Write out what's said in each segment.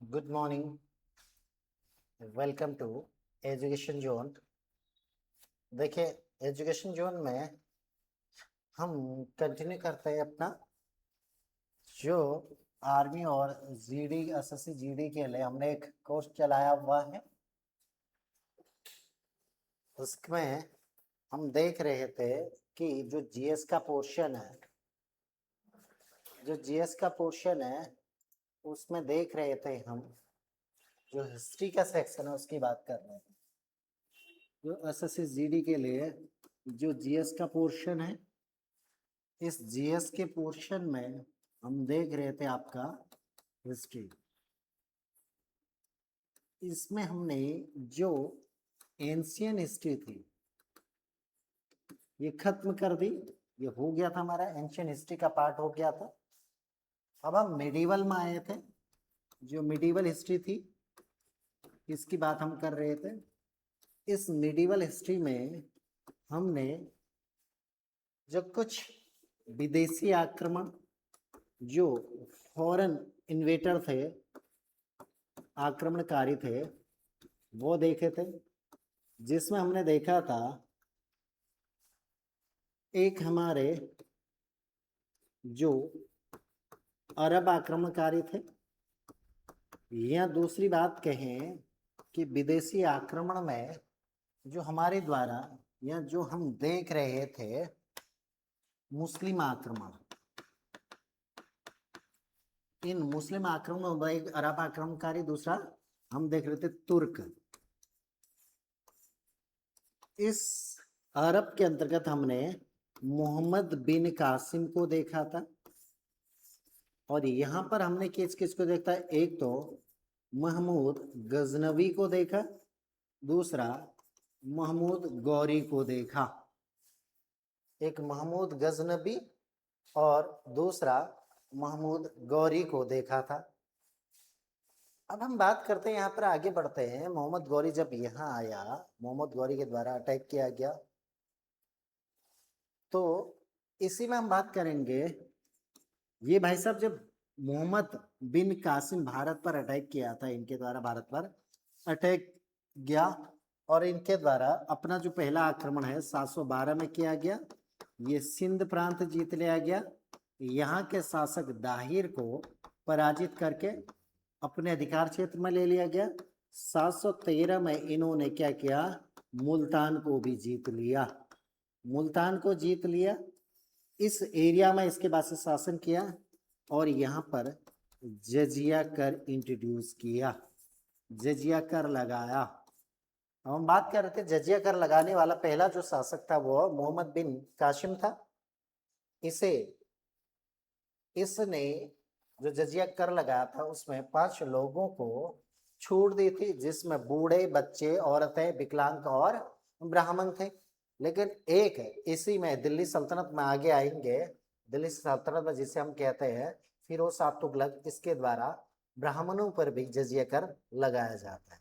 Good morning, welcome to education zone. देखिए, education zone में हम कंटिन्यू करते हैं अपना जो आर्मी और जीडी एसएससी जीडी के लिए हमने एक कोर्स चलाया हुआ है। उसमें हम देख रहे थे कि जो जीएस का पोर्शन है, उसमें देख रहे थे हम जो हिस्ट्री का सेक्शन है उसकी बात कर रहे थे। जो एसएससी जीडी के लिए जो जीएस का पोर्शन है, इस जीएस के पोर्शन में हम देख रहे थे आपका हिस्ट्री। इसमें हमने जो एंशियन हिस्ट्री थी ये खत्म कर दी। ये हो गया था, हमारा एंशियन हिस्ट्री का पार्ट हो गया था। अब हम मिडिवल में आए थे। जो मिडिवल हिस्ट्री थी इसकी बात हम कर रहे थे। इस मिडिवल हिस्ट्री में हमने जो कुछ विदेशी आक्रमण, जो फॉरेन इन्वेटर थे, आक्रमणकारी थे, वो देखे थे। जिसमें हमने देखा था एक हमारे जो अरब आक्रमणकारी थे, या दूसरी बात कहें कि विदेशी आक्रमण में जो हमारे द्वारा या जो हम देख रहे थे मुस्लिम आक्रमण। इन मुस्लिम आक्रमण, एक अरब आक्रमणकारी, दूसरा हम देख रहे थे तुर्क। इस अरब के अंतर्गत हमने मोहम्मद बिन कासिम को देखा था। और यहाँ पर हमने किस किस को देखा? एक तो महमूद गजनवी को देखा, दूसरा महमूद गौरी को देखा। एक महमूद गजनवी और दूसरा महमूद गौरी को देखा था। अब हम बात करते हैं, यहाँ पर आगे बढ़ते हैं। मोहम्मद गौरी जब यहाँ आया, मोहम्मद गौरी के द्वारा अटैक किया गया, तो इसी में हम बात करेंगे। ये भाई साहब जब मोहम्मद बिन कासिम भारत पर अटैक किया था, इनके द्वारा भारत पर अटैक गया और इनके द्वारा अपना जो पहला आक्रमण है 712 में किया गया। ये सिंध प्रांत जीत लिया गया। यहाँ के शासक दाहिर को पराजित करके अपने अधिकार क्षेत्र में ले लिया गया। 713 में इन्होंने क्या किया? मुल्तान को भी जीत लिया। मुल्तान को जीत लिया, इस एरिया में इसके बाद से शासन किया और यहाँ पर जजिया कर इंट्रोड्यूस किया, जजिया कर लगाया। हम बात कर रहे थे जजिया कर लगाने वाला पहला जो शासक था वो मोहम्मद बिन कासिम था। इसने जो जजिया कर लगाया था उसमें 5 लोगों को छूट दी थी, जिसमें बूढ़े, बच्चे, औरतें, विकलांग और ब्राह्मण थे। लेकिन एक इसी में दिल्ली सल्तनत में आगे आएंगे, दिल्ली सल्तनत में जिसे हम कहते हैं फिरोज शाह तुगलक, इसके द्वारा ब्राह्मणों पर भी जजिया कर लगाया जाता है।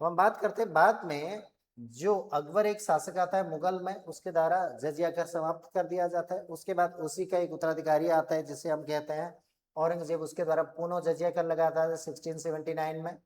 तो हम बात करते हैं बाद में जो अकबर एक शासक आता है मुगल में, उसके द्वारा जजिया कर समाप्त कर दिया जाता है। उसके बाद उसी का एक उत्तराधिकारी आता है जिसे हम कहते हैं औरंगजेब, उसके द्वारा पुनः जजिया कर लगाता है 1679 में।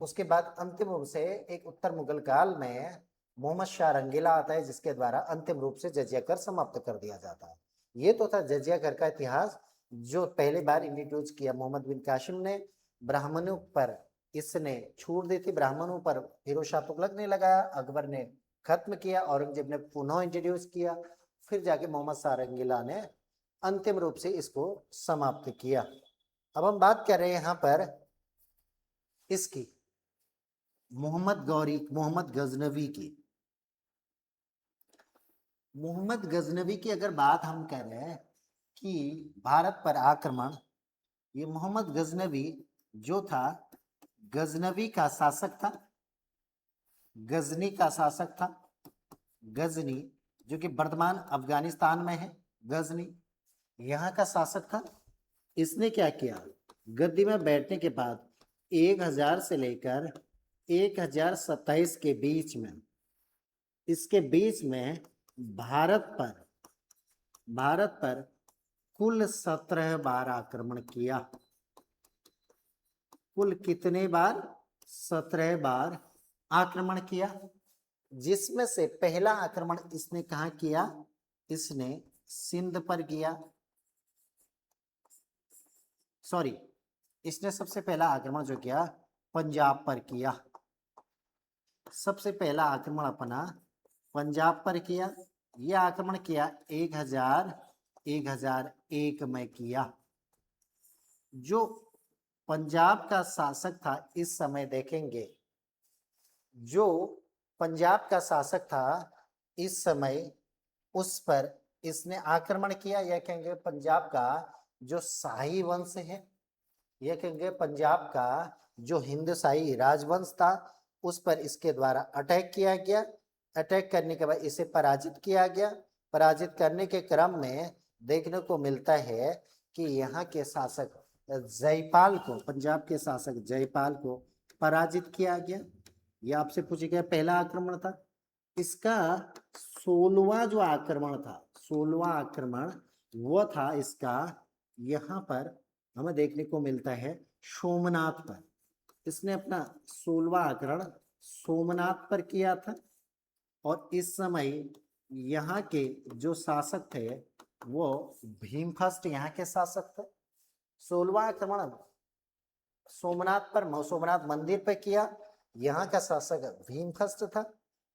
उसके बाद अंतिम रूप से एक उत्तर मुगल काल में मोहम्मद शाह रंगीला आता है, जिसके द्वारा अंतिम रूप से जजिया कर समाप्त कर दिया जाता है। ये तो था जजिया कर का इतिहास, जो पहली बार इंट्रोड्यूस किया मोहम्मद बिन कासिम ने। ब्राह्मणों पर इसने छूट दी थी, ब्राह्मणों पर फिरोज शाह तुगलक ने लगाया, अकबर ने खत्म किया, औरंगजेब ने पुनः इंट्रोड्यूस किया, फिर जाके मोहम्मद शाह रंगीला ने अंतिम रूप से इसको समाप्त किया। अब हम बात कर रहे हैं यहाँ पर इसकी मोहम्मद गजनवी की। मोहम्मद गजनवी की अगर बात हम करें कि भारत पर आक्रमण, ये मोहम्मद गजनवी जो था, गजनवी का शासक था, गजनी का शासक था। गजनी जो कि वर्तमान अफगानिस्तान में है, गजनी यहाँ का शासक था। इसने क्या किया? गद्दी में बैठने के बाद 1000 से लेकर 1027 के बीच में, इसके बीच में भारत पर कुल 17 बार आक्रमण किया। कुल कितने बार? 17 बार आक्रमण किया, जिसमें से पहला आक्रमण इसने कहाँ किया? इसने सिंध पर किया, सॉरी, इसने सबसे पहला आक्रमण जो किया पंजाब पर किया। सबसे पहला आक्रमण अपना पंजाब पर किया। यह आक्रमण किया 1001 में किया। जो पंजाब का शासक था इस समय देखेंगे, जो पंजाब का शासक था इस समय, उस पर इसने आक्रमण किया। यह कहेंगे पंजाब का जो शाही वंश है, यह कहेंगे पंजाब का जो हिंद शाही राजवंश था, उस पर इसके द्वारा अटैक किया गया। अटैक करने के बाद इसे पराजित किया गया। पराजित करने के क्रम में देखने को मिलता है कि यहाँ के शासक जयपाल को, पंजाब के शासक जयपाल को पराजित किया गया। यह आपसे पूछा गया पहला आक्रमण था। इसका 16वां जो आक्रमण था, 16वां आक्रमण वो था इसका, यहाँ पर हमें देखने को मिलता है सोमनाथ पर। इसने अपना 16वां आक्रमण सोमनाथ पर किया था। और इस समय यहाँ के जो शासक थे वो भीमफस्ट यहाँ के शासक थे। 16वां आक्रमण सोमनाथ पर, सोमनाथ मंदिर पर किया। यहाँ का शासक भीमफस्ट था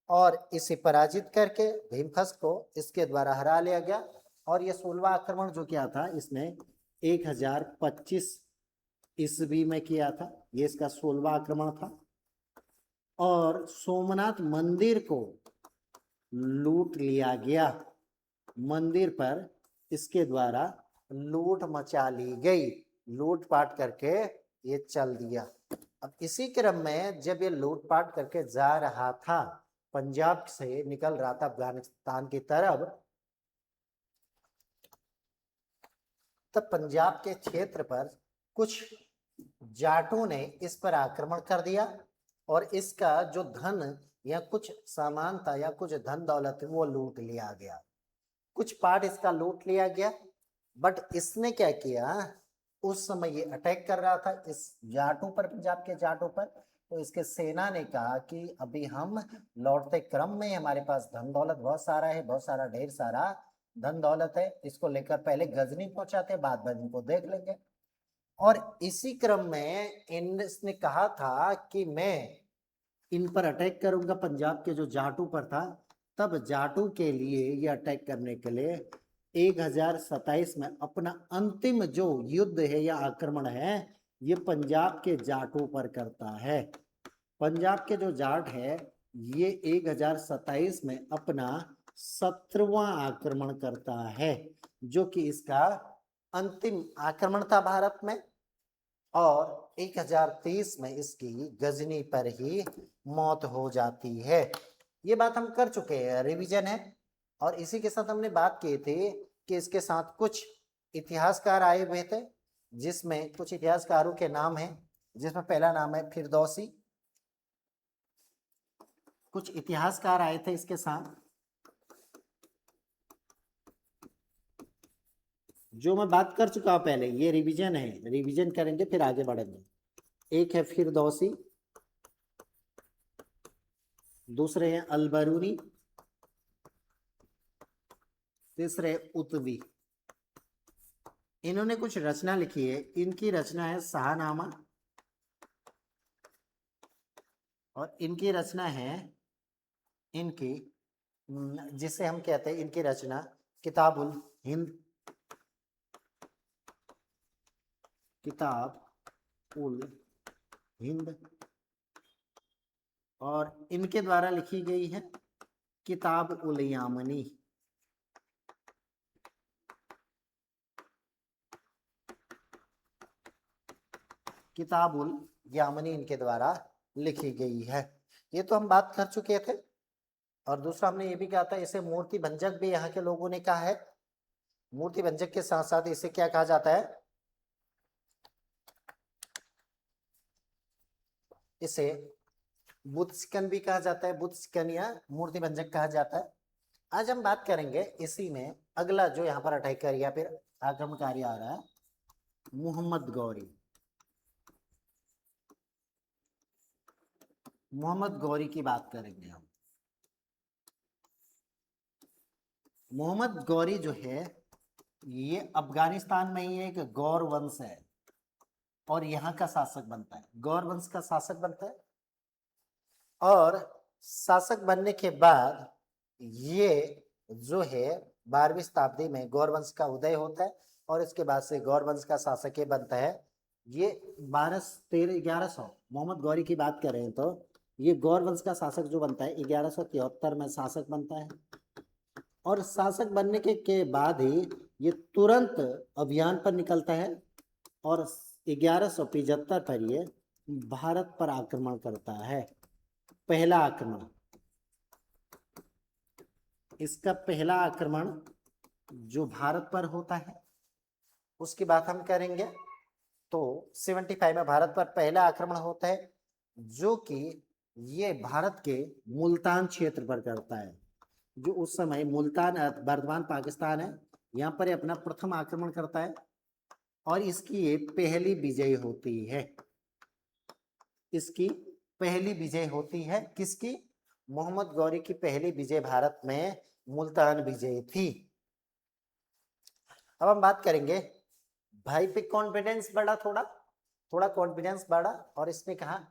और इसे पराजित करके भीमफस्ट को इसके द्वारा हरा लिया गया। और यह 16वां आक्रमण जो किया था इसने 1025 ईस्वी में किया था। ये इसका 16वां आक्रमण था। और सोमनाथ मंदिर को लूट लिया गया। मंदिर पर इसके द्वारा लूट मचा ली गई, लूटपाट करके ये चल दिया। अब इसी क्रम में जब ये लूटपाट करके जा रहा था, पंजाब से निकल रहा था अफगानिस्तान की तरफ, तब पंजाब के क्षेत्र पर कुछ जाटों ने इस पर आक्रमण कर दिया और इसका जो धन या कुछ सामान था या कुछ धन दौलत वो लूट लिया गया। कुछ पार्ट इसका लूट लिया गया। बट इसने क्या किया, उस समय ये अटैक कर रहा था इस जाटों पर, पंजाब के जाटों पर। तो इसके सेना ने कहा कि अभी हम लौटते क्रम में हमारे पास धन दौलत बहुत सारा है, बहुत सारा ढेर सारा धन दौलत है, इसको लेकर पहले गजनी पहुंचाते, बाद में इनको देख लेंगे। और इसी क्रम में इसने कहा था कि मैं इन पर अटैक करूंगा, पंजाब के जो जाटों पर था। तब जाटों के लिए ये अटैक करने के लिए 1027 में अपना अंतिम जो युद्ध है या आक्रमण है, ये पंजाब के जाटों पर करता है। पंजाब के जो जाट है ये 1027 में अपना 17वां आक्रमण करता है, जो कि इसका अंतिम आक्रमण था भारत में। और 1030 में इसकी गजनी पर ही मौत हो जाती है। ये बात हम कर चुके हैं, रिवीजन है। और इसी के साथ हमने बात की थी कि इसके साथ कुछ इतिहासकार आए हुए थे, जिसमें कुछ इतिहासकारों के नाम हैं, जिसमें पहला नाम है फिरदौसी। कुछ इतिहासकार आए थे इसके साथ, जो मैं बात कर चुका हूं पहले। ये रिवीजन है, रिवीजन करेंगे फिर आगे बढ़ेंगे। एक है फिरदौसी, दूसरे हैं अलबरूनी, तीसरे उतवी। इन्होंने कुछ रचना लिखी है। इनकी रचना है शाहनामा और इनकी रचना है इनकी, जिसे हम कहते हैं इनकी रचना किताबुल हिंद, किताब उल हिंद। और इनके द्वारा लिखी गई है किताब उल यामनी। किताब उल यामनी इनके द्वारा लिखी गई है। ये तो हम बात कर चुके थे। और दूसरा हमने ये भी कहा था, इसे मूर्ति भंजक भी यहाँ के लोगों ने कहा है। मूर्ति भंजक के साथ साथ इसे क्या कहा जाता है, इसे बुतसिकन भी कहा जाता है, बुतसिकन या मूर्ति भंजक कहा जाता है। आज हम बात करेंगे इसी में अगला जो यहाँ पर अटैकर या फिर आक्रमणकारी आ रहा है, मोहम्मद गौरी। मोहम्मद गौरी की बात करेंगे हम। मोहम्मद गौरी जो है ये अफगानिस्तान में ही एक गौर वंश है और यहाँ का शासक बनता है, गौर वंश का शासक बनता है। और शासक बनने के बाद ये जो है 12वीं शताब्दी में गौर वंश का उदय होता है और इसके बाद से गौर वंश का शासक ये बनता है। ये 1213-1100 मोहम्मद गौरी की बात कर रहे हैं तो ये गौर वंश का शासक जो बनता है 1173 में शासक बनता है। और शासक बनने के बाद ही ये तुरंत अभियान पर निकलता है और 1175 पर ये भारत पर आक्रमण करता है। पहला आक्रमण, इसका पहला आक्रमण जो भारत पर होता है उसकी बात हम करेंगे। तो 75 में भारत पर पहला आक्रमण होता है जो कि ये भारत के मुल्तान क्षेत्र पर करता है, जो उस समय मुल्तान वर्तमान पाकिस्तान है, यहाँ पर अपना प्रथम आक्रमण करता है और इसकी ये पहली विजय होती है। इसकी पहली विजय होती है किसकी? मोहम्मद गौरी की पहली विजय भारत में मुल्तान विजय थी। अब हम बात करेंगे भाई पे कॉन्फिडेंस बढ़ा, थोड़ा कॉन्फिडेंस बढ़ा और इसने कहा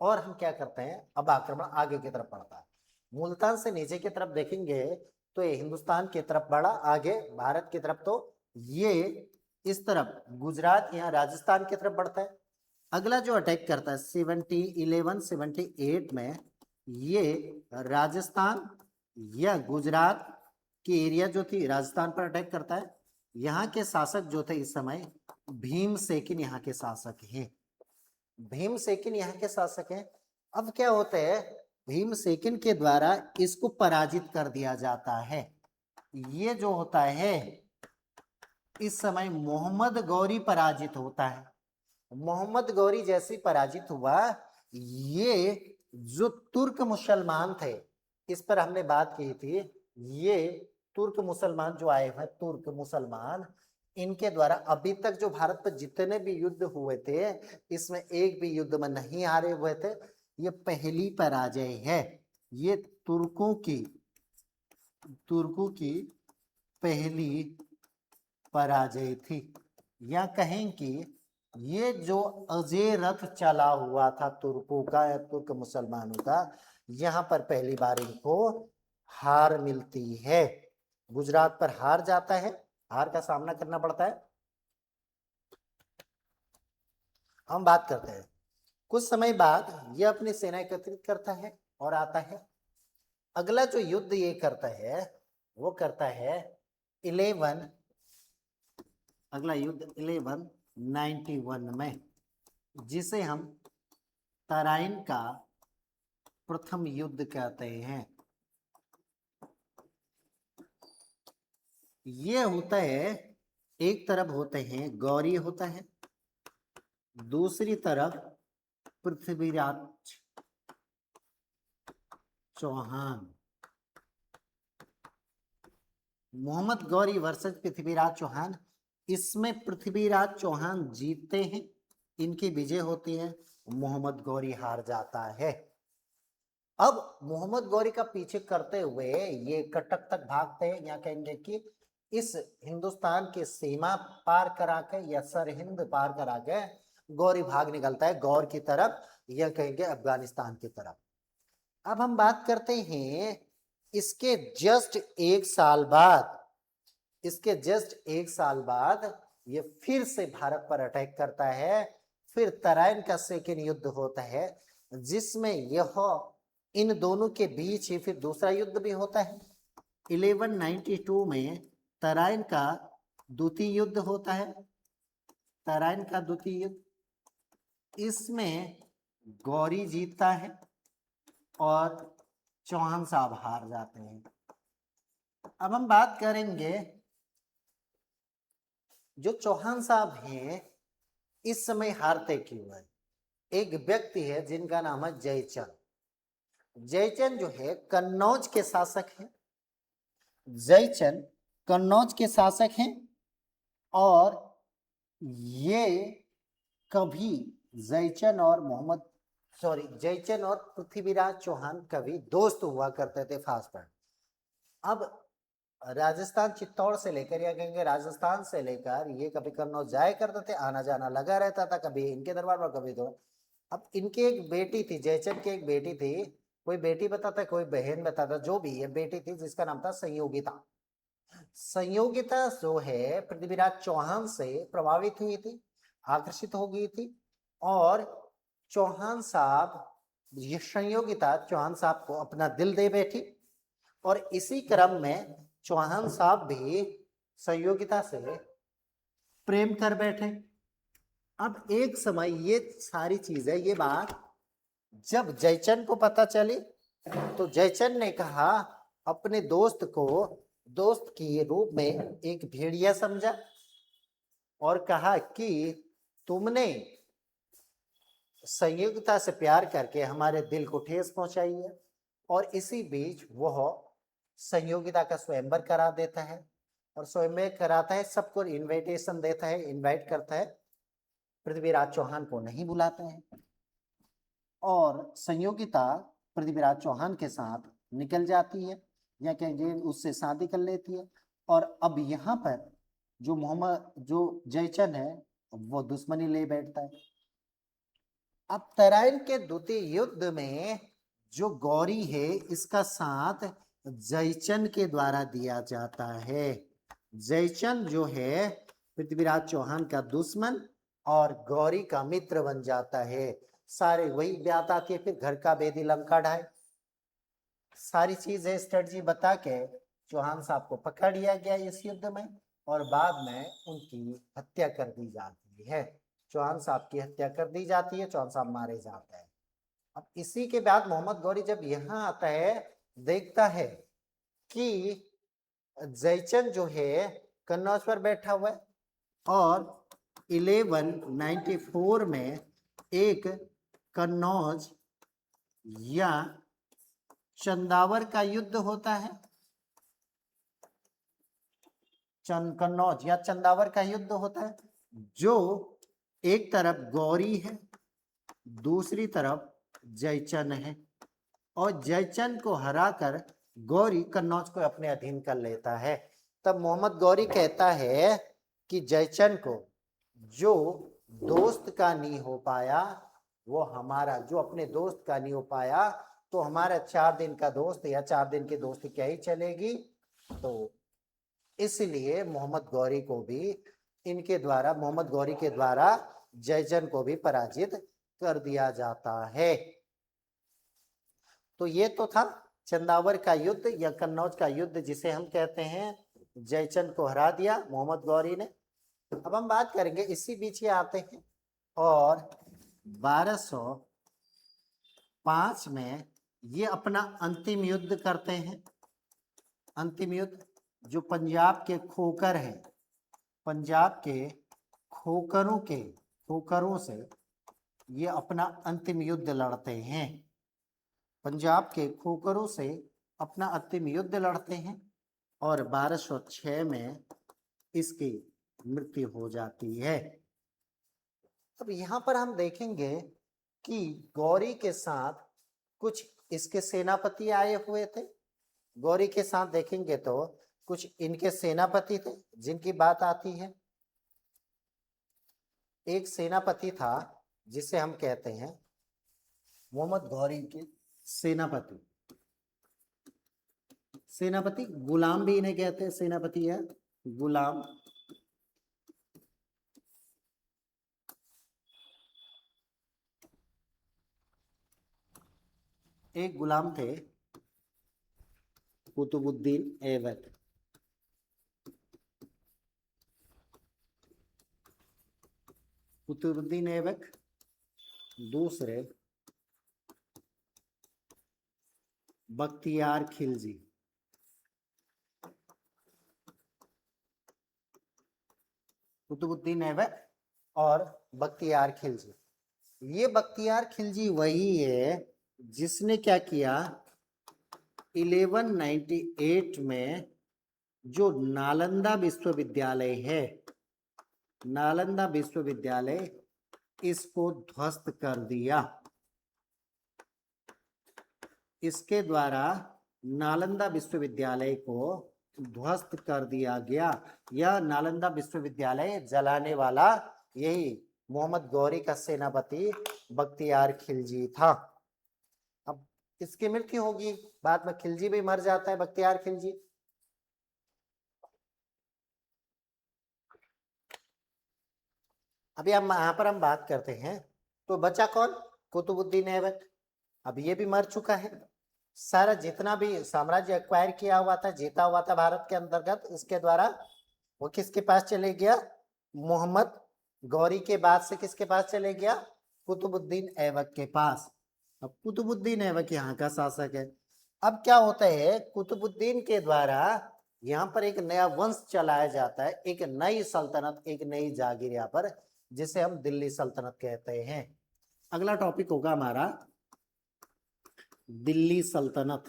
और हम क्या करते हैं, अब आक्रमण आगे की तरफ बढ़ता है। मुल्तान से नीचे की तरफ देखेंगे तो ये हिंदुस्तान की तरफ बढ़ा आगे भारत की तरफ, तो ये इस तरफ गुजरात यहाँ राजस्थान की तरफ बढ़ता है। अगला जो अटैक करता है 1178 में ये राजस्थान या गुजरात की एरिया जो थी राजस्थान पर अटैक करता है। यहाँ के शासक जो थे इस समय भीमसेकिन यहाँ के शासक हैं, भीमसेकिन यहाँ के शासक हैं। अब क्या होता है, भीमसेकिन के द्वारा इसको पराजित कर दिया जाता है। ये जो होता है इस समय मोहम्मद गौरी पराजित होता है। मोहम्मद गौरी जैसे पराजित हुआ, ये जो तुर्क मुसलमान थे इस पर हमने बात की थी, ये तुर्क मुसलमान जो आए हैं, तुर्क मुसलमान, इनके द्वारा अभी तक जो भारत पर जितने भी युद्ध हुए थे इसमें एक भी युद्ध में नहीं हारे हुए थे। ये पहली पराजय है, ये तुर्कों की पहली पराजय थी। या कहें कि ये जो अजय रथ चला हुआ था तुर्कों का या तुर्क मुसलमानों का, यहाँ पर पहली बार इनको हार मिलती है। गुजरात पर हार जाता है, हार का सामना करना पड़ता है। हम बात करते हैं कुछ समय बाद ये अपनी सेना एकत्रित करता है और आता है। अगला जो युद्ध ये करता है वो करता है 1191 में, जिसे हम तराइन का प्रथम युद्ध कहते हैं। ये होता है, एक तरफ होते हैं गौरी होता है, दूसरी तरफ पृथ्वीराज चौहान। मोहम्मद गौरी वर्सेस पृथ्वीराज चौहान, इसमें पृथ्वीराज चौहान जीतते हैं, इनकी विजय होती है, मोहम्मद गौरी हार जाता है। अब मोहम्मद गौरी का पीछे करते हुए ये कटक तक भागते हैं, या कहेंगे कि इस हिंदुस्तान की सीमा पार करा के या सरहिंद पार करा के गौरी भाग निकलता है गौर की तरफ, या कहेंगे अफगानिस्तान की तरफ। अब हम बात करते हैं इसके जस्ट एक साल बाद ये फिर से भारत पर अटैक करता है। फिर तराइन का सेकेंड युद्ध होता है जिसमें यह इन दोनों के बीच ही फिर दूसरा युद्ध भी होता है। 1192 में तराइन का द्वितीय युद्ध होता है, तराइन का द्वितीय युद्ध, इसमें गौरी जीतता है और चौहान साहब हार जाते हैं। अब हम बात करेंगे जो चौहान साहब हैं इस समय हारते क्यों हैं। एक व्यक्ति है जिनका नाम है जयचंद। जयचंद जो है कन्नौज के शासक हैं, जयचंद कन्नौज के शासक हैं और ये कभी जयचंद और मोहम्मद सॉरी, जयचंद और पृथ्वीराज चौहान कभी दोस्त हुआ करते थे फास्ट पर। अब राजस्थान चित्तौड़ से लेकर या कहेंगे राजस्थान से लेकर ये कभी कन्नौज जाया करते थे, आना जाना लगा रहता था, कभी इनके दरबार में कभी तो। अब इनकी एक बेटी थी, जयचंद की एक बेटी थी, कोई बेटी बताता कोई बहन बताता, जो भी है बेटी थी जिसका नाम था संयोगिता। संयोगिता जो है पृथ्वीराज चौहान से प्रभावित हुई थी, आकर्षित हो गई थी, और चौहान साहब, ये संयोगिता चौहान साहब को अपना दिल दे बैठी, और इसी क्रम में चौहान साहब भी संयोगिता से प्रेम कर बैठे। अब एक समय ये सारी चीजें, ये बात जब जयचंद को पता चली तो जयचंद ने कहा, अपने दोस्त को दोस्त के रूप में एक भेड़िया समझा और कहा कि तुमने संयोगिता से प्यार करके हमारे दिल को ठेस पहुंचाई है। और इसी बीच वह संयोगिता का स्वयंवर करा देता है, और स्वयंवर कराता है, सबको इनविटेशन देता है, इनवाइट करता है, पृथ्वीराज चौहान को नहीं बुलाते हैं, और संयोगिता पृथ्वीराज चौहान के साथ निकल जाती है, या कहेंगे उससे शादी कर लेती है। और अब यहाँ पर जो जयचंद है वो दुश्मनी ले बैठता है। अब तराइन के द्वितीय युद्ध में जो गौरी है इसका साथ जयचंद के द्वारा दिया जाता है। जयचंद जो है पृथ्वीराज चौहान का दुश्मन और गौरी का मित्र बन जाता है। सारे वही बात आती है, फिर घर का बेदी लंका ढाए, सारी चीजें स्ट्रेटजी बता के चौहान साहब को पकड़ लिया गया इस युद्ध में, और बाद में उनकी हत्या कर दी जाती है। चौहान साहब की हत्या कर दी जाती है, चौहान साहब मारे जाते हैं। अब इसी के बाद मोहम्मद गौरी जब यहाँ आता है, देखता है कि जयचंद जो है कन्नौज पर बैठा हुआ है, और 1194 में एक कन्नौज या चंदावर का युद्ध होता है। कन्नौज या चंदावर का युद्ध होता है, जो एक तरफ गौरी है, दूसरी तरफ जयचंद है, और जयचंद को हराकर गौरी कन्नौज को अपने अधीन कर लेता है। तब मोहम्मद गौरी कहता है कि जयचंद को जो दोस्त का नहीं हो पाया, वो हमारा जो अपने दोस्त का नहीं हो पाया, तो हमारा 4 दिन का दोस्त या 4 दिन की दोस्ती क्या ही चलेगी। तो इसलिए मोहम्मद गौरी को भी मोहम्मद गौरी के द्वारा जयचंद को भी पराजित कर दिया जाता है। तो ये तो था चंदावर का युद्ध या कन्नौज का युद्ध, जिसे हम कहते हैं जयचंद को हरा दिया मोहम्मद गौरी ने। अब हम बात करेंगे, इसी बीच ये आते हैं और 1205 में ये अपना अंतिम युद्ध करते हैं। अंतिम युद्ध जो पंजाब के खोकर हैं, पंजाब के खोकरों से ये अपना अंतिम युद्ध लड़ते हैं। पंजाब के खोकरों से अपना अंतिम युद्ध लड़ते हैं, और 1206 में इसकी मृत्यु हो जाती है। अब यहाँ पर हम देखेंगे कि गौरी के साथ कुछ इसके सेनापति आए हुए थे। गौरी के साथ देखेंगे तो कुछ इनके सेनापति थे जिनकी बात आती है। एक सेनापति था जिसे हम कहते हैं मोहम्मद गौरी के सेनापति। सेनापति गुलाम भी इन्हें कहते हैं, सेनापति है गुलाम। एक गुलाम थे कुतुबुद्दीन ऐबक। कुतुबुद्दीन ऐबक, दूसरे बख्तियार खिलजी। कुतुबुद्दीन ऐबक और बख्तियार खिलजी। ये बख्तियार खिलजी वही है जिसने क्या किया, 1198 में जो नालंदा विश्वविद्यालय है, नालंदा विश्वविद्यालय, इसको ध्वस्त कर दिया। इसके द्वारा नालंदा विश्वविद्यालय को ध्वस्त कर दिया गया। यह नालंदा विश्वविद्यालय जलाने वाला यही मोहम्मद गौरी का सेनापति बख्तियार खिलजी था। अब इसकी मृत्यु होगी, बाद में खिलजी भी मर जाता है, बख्तियार खिलजी। अभी हम यहाँ पर हम बात करते हैं, तो बचा कौन? कुतुबुद्दीन ऐबक। अब ये भी मर चुका है। सारा जितना भी साम्राज्य एक्वायर किया हुआ था, जीता हुआ था भारत के अंतर्गत, इसके द्वारा वो किसके पास चले गया? मोहम्मद गौरी के बाद से किसके पास चले गया? कुतुबुद्दीन ऐबक के पास। अब कुतुबुद्दीन ऐबक यहाँ का शासक है। अब क्या होता है, कुतुबुद्दीन के द्वारा यहाँ पर एक नया वंश चलाया जाता है, एक नई सल्तनत, एक नई जागीर यहाँ पर, जिसे हम दिल्ली सल्तनत कहते हैं। अगला टॉपिक होगा हमारा दिल्ली सल्तनत।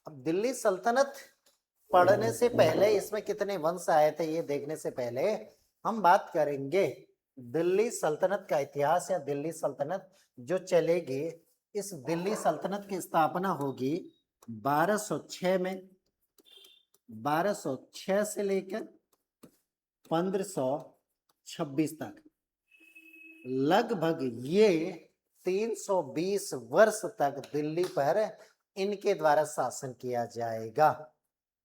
अब दिल्ली सल्तनत पढ़ने से पहले इसमें कितने वंश आए थे ये देखने से पहले हम बात करेंगे दिल्ली सल्तनत का इतिहास, या दिल्ली सल्तनत जो चलेगी। इस दिल्ली सल्तनत की स्थापना होगी 1206 में। 1206 से लेकर 1526 तक, लगभग ये 320 वर्ष तक दिल्ली पर इनके द्वारा शासन किया जाएगा।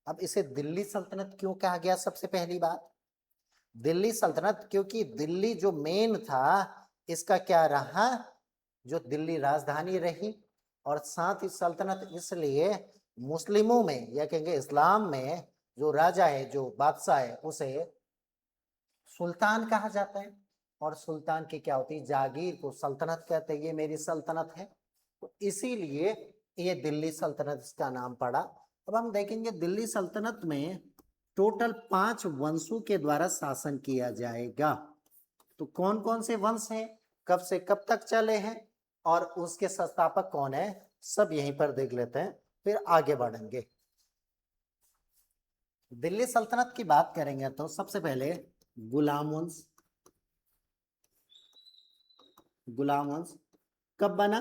अब इसे दिल्ली सल्तनत क्यों कहा गया? सबसे पहली बात, दिल्ली सल्तनत क्योंकि दिल्ली जो मेन था इसका क्या रहा, जो दिल्ली राजधानी रही, और साथ ही सल्तनत इसलिए मुस्लिमों में या कहेंगे इस्लाम में जो राजा है, जो बादशाह है, उसे सुल्तान कहा जाता है। और सुल्तान की क्या होती है? जागीर को सल्तनत कहते हैं, ये मेरी सल्तनत है, तो इसीलिए ये दिल्ली सल्तनत इसका नाम पड़ा। अब हम देखेंगे दिल्ली सल्तनत में टोटल 5 वंशों के द्वारा शासन किया जाएगा। तो कौन कौन से वंश हैं, कब से कब तक चले हैं, और उसके संस्थापक कौन है, सब यहीं पर देख लेते हैं, फिर आगे बढ़ेंगे। दिल्ली सल्तनत की बात करेंगे तो सबसे पहले गुलाम वंश। गुलाम वंश कब बना?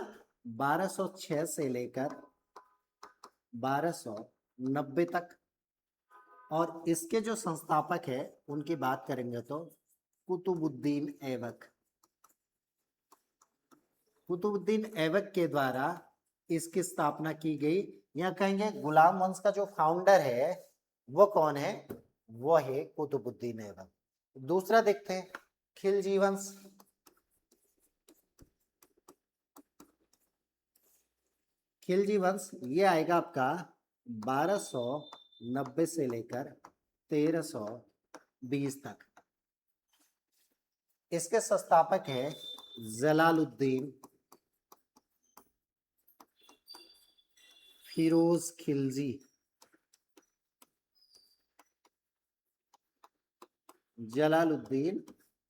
1206 से लेकर 1290 तक। और इसके जो संस्थापक है उनकी बात करेंगे तो कुतुबुद्दीन ऐबक। कुतुबुद्दीन ऐबक के द्वारा इसकी स्थापना की गई। या कहेंगे गुलाम वंश का जो फाउंडर है वो कौन है? वो है कुतुबुद्दीन ऐबक। दूसरा देखते हैं खिलजी वंश। खिलजी वंश ये आएगा आपका 1290 से लेकर 1320 तक। इसके संस्थापक है जलालुद्दीन फिरोज खिलजी। जलालुद्दीन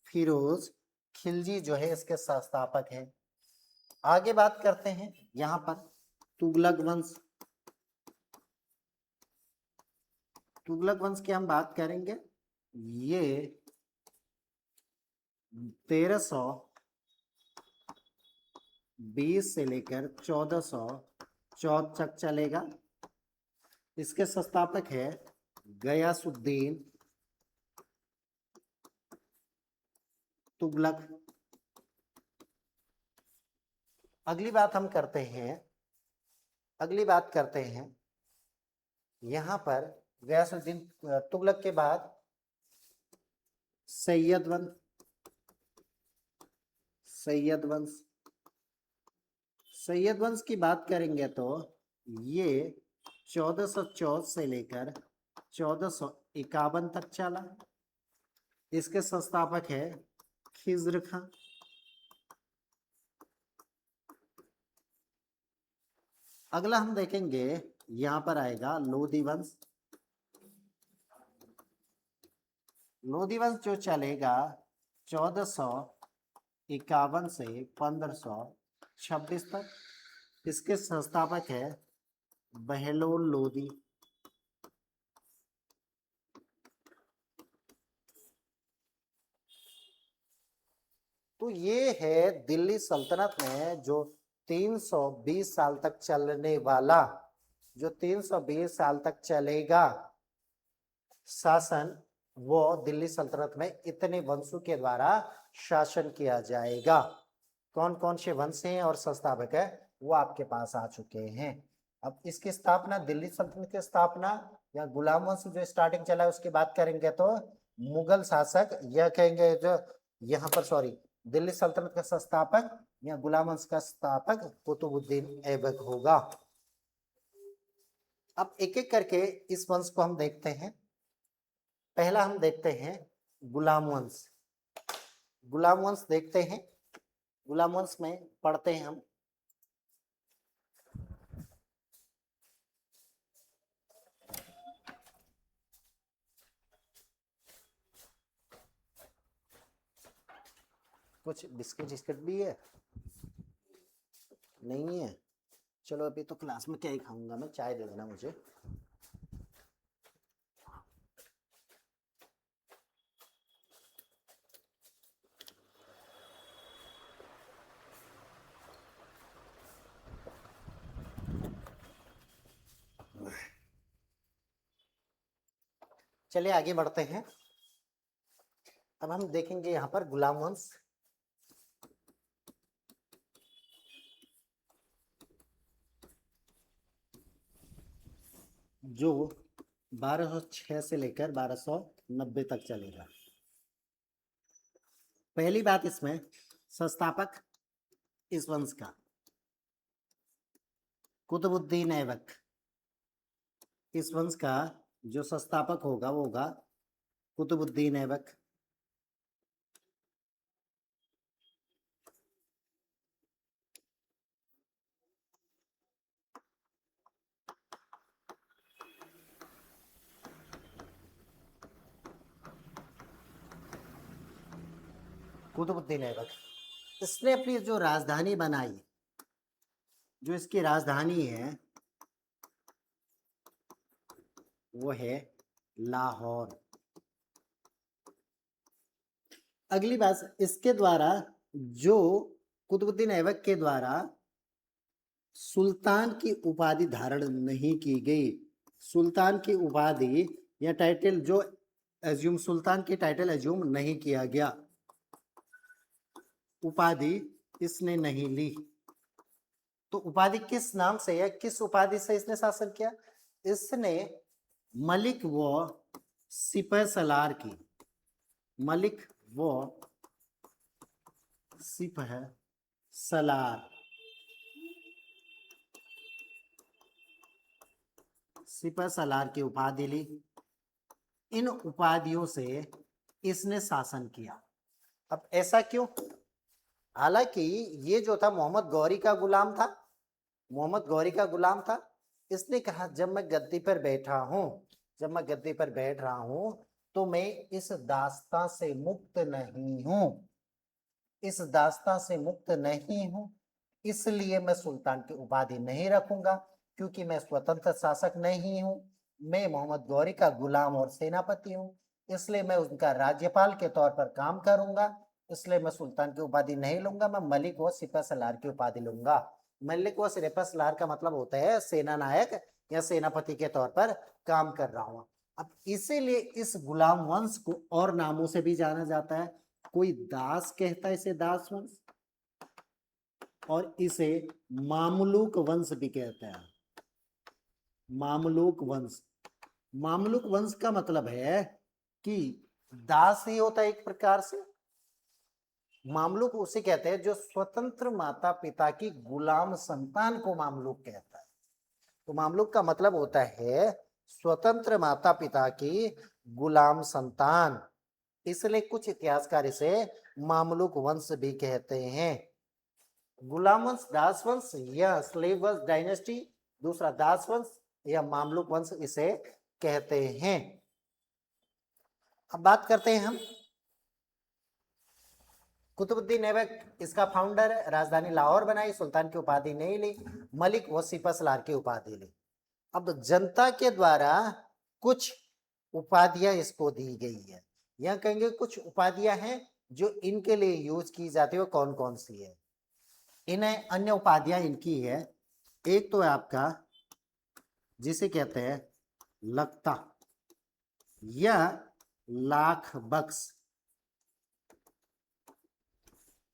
फिरोज खिलजी जो है इसके संस्थापक हैं। आगे बात करते हैं यहां पर तुगलक वंश। तुगलक वंश की हम बात करेंगे, ये 1320 से लेकर 1404 तक चलेगा। इसके संस्थापक है गयासुद्दीन तुगलक। अगली बात हम करते हैं, अगली बात करते हैं यहां पर गयासुद्दीन तुगलक के बाद सैयद वंश। सैयद वंश, सैयद वंश की बात करेंगे तो ये 1404 से लेकर 1451 तक चला। इसके संस्थापक है खिज्र खां। अगला हम देखेंगे यहां पर आएगा लोधी वंश। लोधी वंश जो चलेगा 1451 से 1526 तक। इसके संस्थापक है बहलोल लोधी। दिल्ली सल्तनत में जो 320 साल तक चलने वाला, जो 320 साल तक चलेगा शासन, वो दिल्ली सल्तनत में इतने वंशों के द्वारा शासन किया जाएगा। कौन कौन से वंश हैं और संस्थापक है वो आपके पास आ चुके हैं। अब इसकी स्थापना, दिल्ली सल्तनत की स्थापना या गुलाम वंश जो स्टार्टिंग चला है उसकी बात करेंगे तो मुगल शासक, यह कहेंगे जो यहाँ पर सॉरी दिल्ली सल्तनत का संस्थापक या गुलाम वंश का स्थापक कुतुबुद्दीन ऐबक होगा। अब एक एक करके इस वंश को हम देखते हैं। पहला हम देखते हैं गुलाम वंश। गुलाम वंश देखते हैं। गुलाम वंश में पढ़ते हैं हम। कुछ बिस्किट बिस्किट भी है? नहीं है? चलो अभी तो क्लास में क्या ही खाऊंगा मैं, चाय दे देना मुझे। चलिए आगे बढ़ते हैं। अब हम देखेंगे यहाँ पर गुलाम वंश। जो 1206 से लेकर 1290 तक चलेगा। पहली बात इसमें संस्थापक इस वंश का कुतुबुद्दीन ऐबक। इस वंश का जो संस्थापक होगा वो होगा कुतुबुद्दीन ऐबक। कुतुबुद्दीन ऐबक इसने अपनी जो राजधानी बनाई, जो इसकी राजधानी है वो है लाहौर। अगली बात, इसके द्वारा जो कुतुबुद्दीन ऐबक के द्वारा सुल्तान की उपाधि धारण नहीं की गई। सुल्तान की उपाधि या टाइटल जो एज्यूम, सुल्तान की टाइटल एज्यूम नहीं किया गया, उपाधि इसने नहीं ली। तो उपाधि किस नाम से या किस उपाधि से इसने शासन किया? इसने मलिक व सिपह सलार की, मलिक व सिपह सलार, सिपह सलार की उपाधि ली। इन उपाधियों से इसने शासन किया। अब ऐसा क्यों? हालांकि ये जो था मोहम्मद गौरी का गुलाम था, मोहम्मद गौरी का गुलाम था। इसने कहा जब मैं गद्दी पर बैठा हूं, जब मैं गद्दी पर बैठ रहा हूं तो मैं इस दास्तां से मुक्त नहीं हूं, इस दास्तां से मुक्त नहीं हूं, इसलिए मैं सुल्तान की उपाधि नहीं रखूंगा, क्योंकि मैं स्वतंत्र शासक नहीं हूं, मैं मोहम्मद गौरी का गुलाम और सेनापति हूं, इसलिए मैं उनका राज्यपाल के तौर पर काम करूंगा, इसलिए मैं सुल्तान की उपाधि नहीं लूंगा, मैं मलिक व सिपह सलार की उपाधि लूंगा। मलिक व सिपह सलार का मतलब होता है सेना नायक या सेनापति के तौर पर काम कर रहा हूं। अब इसीलिए इस गुलाम वंश को और नामों से भी जाना जाता है। कोई दास कहता है इसे दास वंश, और इसे मामलूक वंश भी कहता है। मामलूक वंश, मामलूक वंश का मतलब है कि दास ही होता है एक प्रकार से। मामलूक उसे कहते हैं जो स्वतंत्र माता पिता की गुलाम संतान को मामलूक कहता है। तो मामलूक का मतलब होता है स्वतंत्र माता पिता की गुलाम संतान, इसलिए कुछ इतिहासकार इसे मामलूक वंश भी कहते हैं। गुलाम वंश, दास वंश या स्लेव वंश डायनेस्टी, दूसरा दास वंश या मामलूक वंश इसे कहते हैं। अब बात करते हैं हम कुतुबुद्दीन ऐबक, इसका फाउंडर, राजधानी लाहौर बनाई, सुल्तान की उपाधि नहीं ली, मलिक व सिपह सलार की उपाधि ली। अब जनता के द्वारा कुछ उपाधियां इसको दी गई है, या कहेंगे कुछ उपाधियां हैं जो इनके लिए यूज की जाती है, वो कौन कौन सी है? इन्हें अन्य उपाधियां इनकी है। एक तो है आपका जिसे कहते हैं लखता या लाख बख्श,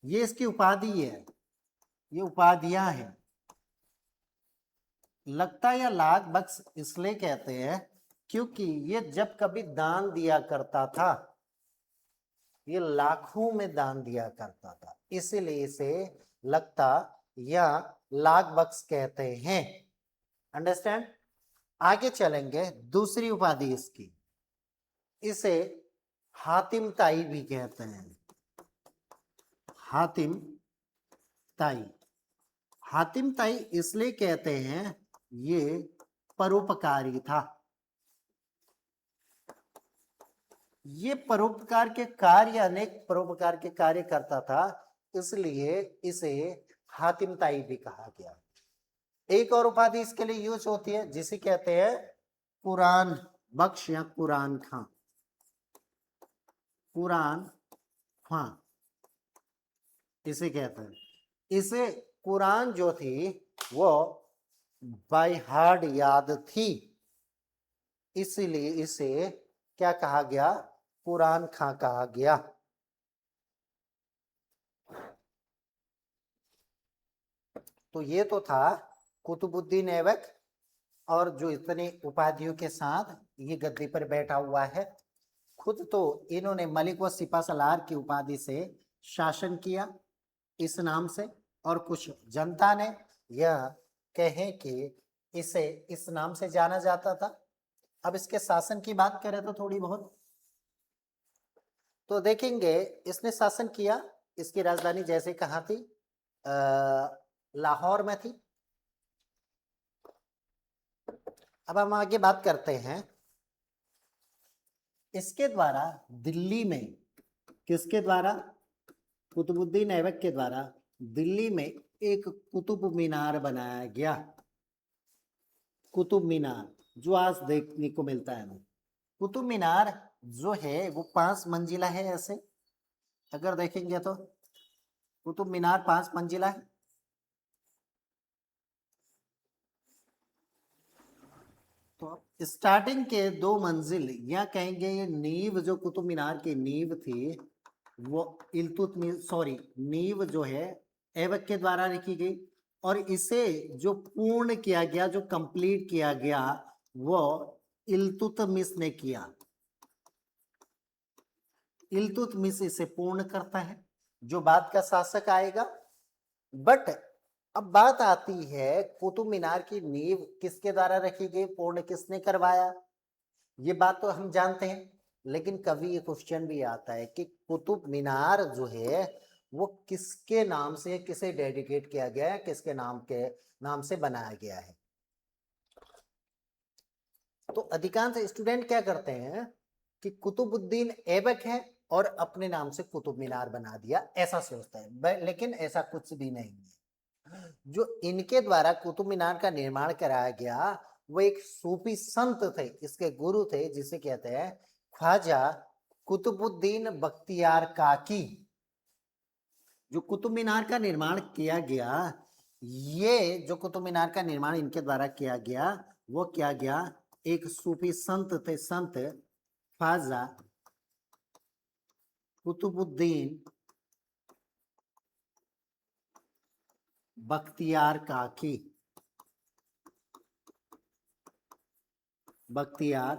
ये इसकी उपाधि है, ये उपाधियां हैं। लगता या लाख बख्श इसलिए कहते हैं क्योंकि ये जब कभी दान दिया करता था, ये लाखों में दान दिया करता था, इसीलिए इसे लगता या लाख बख्श कहते हैं। अंडरस्टैंड। आगे चलेंगे, दूसरी उपाधि इसकी, इसे हातिम ताई भी कहते हैं। हातिम ताई, हातिम ताई इसलिए कहते हैं ये परोपकारी था, ये परोपकार के कार्य, अनेक परोपकार के कार्य करता था, इसलिए इसे हातिम ताई भी कहा गया। एक और उपाधि इसके लिए यूज होती है जिसे कहते हैं कुरान बख्श या कुरान खां। कुरान खां इसे कहते हैं। इसे कुरान जो थी वो बाय हार्ट याद थी, इसीलिए इसे क्या कहा गया, कुरान खां कहा गया। तो ये तो था कुतुबुद्दीन ऐबक, और जो इतने उपाधियों के साथ ये गद्दी पर बैठा हुआ है। खुद तो इन्होंने मलिक व सिपा सलार की उपाधि से शासन किया इस नाम से, और कुछ जनता ने यह कहें कि इसे इस नाम से जाना जाता था। अब इसके शासन की बात करें तो थोड़ी बहुत तो देखेंगे, इसने शासन किया। इसकी राजधानी जैसे कहाँ थी, लाहौर में थी। अब हम आगे बात करते हैं, इसके द्वारा दिल्ली में, किसके द्वारा, कुतुबुद्दीन ऐबक के द्वारा दिल्ली में एक कुतुब मीनार बनाया गया। कुतुब मीनार जो आज देखने को मिलता है। कुतुब मीनार जो है वो 5 मंजिला है। ऐसे अगर देखेंगे तो कुतुब मीनार 5 मंजिला है। तो स्टार्टिंग के 2 मंजिल या कहेंगे ये नींव, जो कुतुब मीनार की नींव थी वो नींव जो है ऐबक के द्वारा रखी गई, और इसे जो पूर्ण किया गया, जो कंप्लीट किया गया, वो इल्तुतमिश ने किया। इल्तुतमिश इसे पूर्ण करता है, जो बाद का शासक आएगा। बट अब बात आती है कुतुब मीनार की नींव किसके द्वारा रखी गई, पूर्ण किसने करवाया, ये बात तो हम जानते हैं। लेकिन कभी ये क्वेश्चन भी आता है कि कुतुब मीनार जो है वो किसके नाम से, किसे डेडिकेट किया गया है, किसके नाम से बनाया गया है। तो अधिकांश स्टूडेंट क्या करते हैं कि कुतुबुद्दीन ऐबक है और अपने नाम से कुतुब मीनार बना दिया, ऐसा सोचता है। लेकिन ऐसा कुछ भी नहीं है। जो इनके द्वारा कुतुब मीनार का निर्माण कराया गया वो एक सूफी संत थे, इसके गुरु थे, जिसे कहते हैं ख्वाजा कुतुबुद्दीन बख्तियार काकी। जो कुतुब मीनार का निर्माण किया गया, ये जो कुतुब मीनार का निर्माण इनके द्वारा किया गया वो किया गया, एक सूफी संत थे, संत ख्वाजा कुतुबुद्दीन बख्तियार काकी। बख्तियार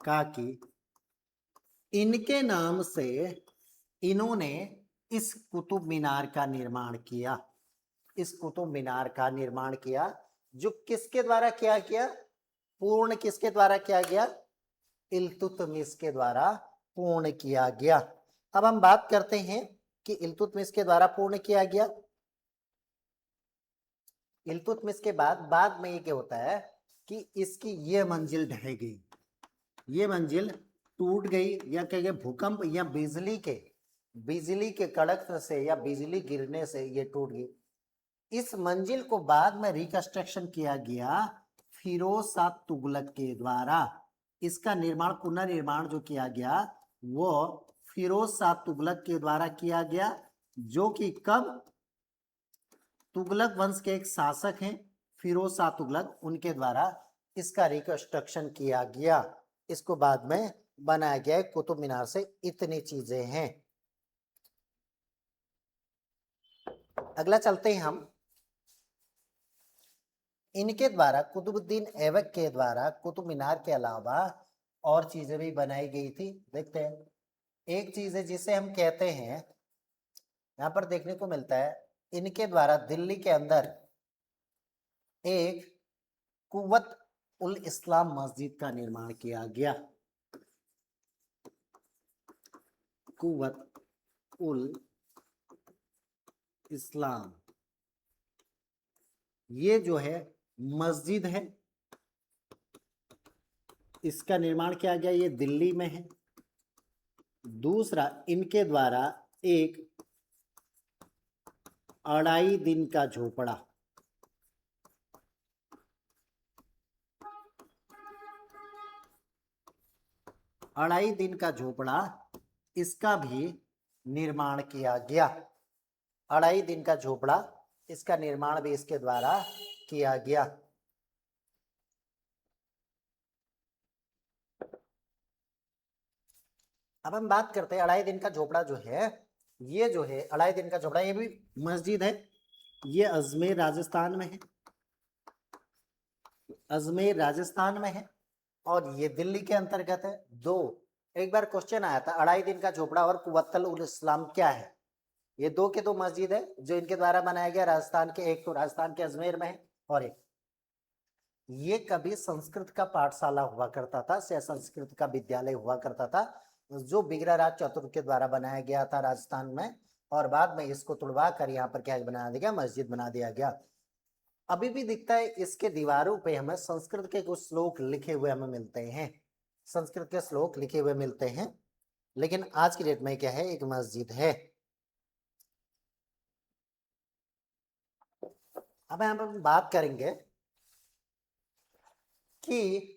काकी, इनके नाम से इन्होंने इस कुतुब मीनार का निर्माण किया। इस कुतुब मीनार का निर्माण किया जो किसके द्वारा किया गया, पूर्ण किसके द्वारा किया गया, इल्तुतमिश के द्वारा पूर्ण किया गया। अब हम बात करते हैं कि इल्तुतमिश के द्वारा पूर्ण किया गया। इल्तुतमिश के बाद में ये क्या होता है कि इसकी ये मंजिल ढह गई, ये मंजिल टूट गई, या कहेंगे भूकंप या बिजली के कड़क से या बिजली गिरने से ये टूट गई। इस मंजिल को बाद में रिकंस्ट्रक्शन किया गया फिरोज शाह तुगलक के द्वारा। इसका निर्माण, पुनर्निर्माण जो किया गया वो फिरोज शाह तुगलक के द्वारा किया गया, जो कि कब, तुगलक वंश के एक शासक हैं फिरोज शाह तुगलक, उनके द्वारा इसका रिकंस्ट्रक्शन किया गया। इसको बाद में बनाया गया है कुतुब मीनार से। इतनी चीजें हैं। अगला चलते हैं हम। इनके द्वारा कुतुबुद्दीन ऐबक के द्वारा कुतुब मीनार के अलावा और चीजें भी बनाई गई थी। देखते हैं। एक चीज है जिसे हम कहते हैं, यहां पर देखने को मिलता है, इनके द्वारा दिल्ली के अंदर एक कुव्वत उल इस्लाम मस्जिद का निर्माण किया गया। कुव्वत उल इस्लाम, ये जो है मस्जिद है, इसका निर्माण किया गया, ये दिल्ली में है। दूसरा, इनके द्वारा एक 2.5 दिन का झोपड़ा, अढ़ाई दिन का झोपड़ा, इसका भी निर्माण किया गया। 2.5 दिन का झोपड़ा, इसका निर्माण भी इसके द्वारा किया गया। अब हम बात करते हैं 2.5 दिन का झोपड़ा जो है, ये जो है 2.5 दिन का झोपड़ा, ये भी मस्जिद है। ये अजमेर राजस्थान में है, अजमेर राजस्थान में है, और ये दिल्ली के अंतर्गत है। दो, एक बार क्वेश्चन आया था 2.5 दिन का झोपड़ा और कुव्वतुल उल इस्लाम क्या है। ये दो के दो मस्जिद है जो इनके द्वारा बनाया गया राजस्थान के, एक तो राजस्थान के अजमेर में है और एक, ये कभी संस्कृत का पाठशाला हुआ करता था, से संस्कृत का विद्यालय हुआ करता था, जो बिग्राराज चतुर्थ के द्वारा बनाया गया था राजस्थान में, और बाद में इसको तुड़वा कर यहाँ पर क्या बना दिया गया, मस्जिद बना दिया गया। अभी भी दिखता है इसके दीवारों पे हमें संस्कृत के कुछ श्लोक लिखे हुए हमें मिलते हैं, संस्कृत के श्लोक लिखे हुए मिलते हैं, लेकिन आज की डेट में क्या है, एक मस्जिद है। अब हम बात करेंगे कि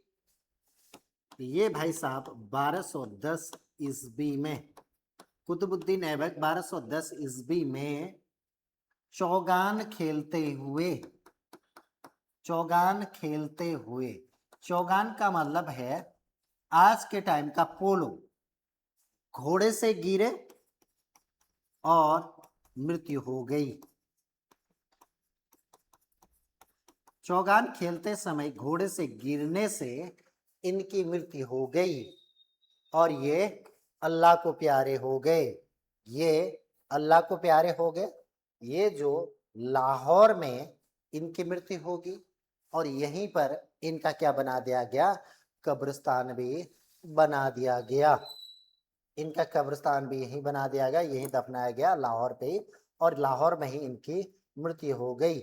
ये भाई साहब 1210 ईस्वी में, कुतुबुद्दीन ऐबक 1210 ईस्वी में चौगान खेलते हुए, चौगान खेलते हुए, चौगान का मतलब है आज के टाइम का पोलो, घोड़े से गिरे और मृत्यु हो गई। चौगान खेलते समय घोड़े से गिरने से इनकी मृत्यु हो गई और ये अल्लाह को प्यारे हो गए, ये अल्लाह को प्यारे हो गए। ये जो लाहौर में इनकी मृत्यु होगी और यहीं पर इनका क्या बना दिया गया, कब्रिस्तान भी बना दिया गया। इनका कब्रिस्तान भी यहीं बना दिया गया, यहीं दफनाया गया लाहौर पे ही, और लाहौर में ही इनकी मृत्यु हो गई।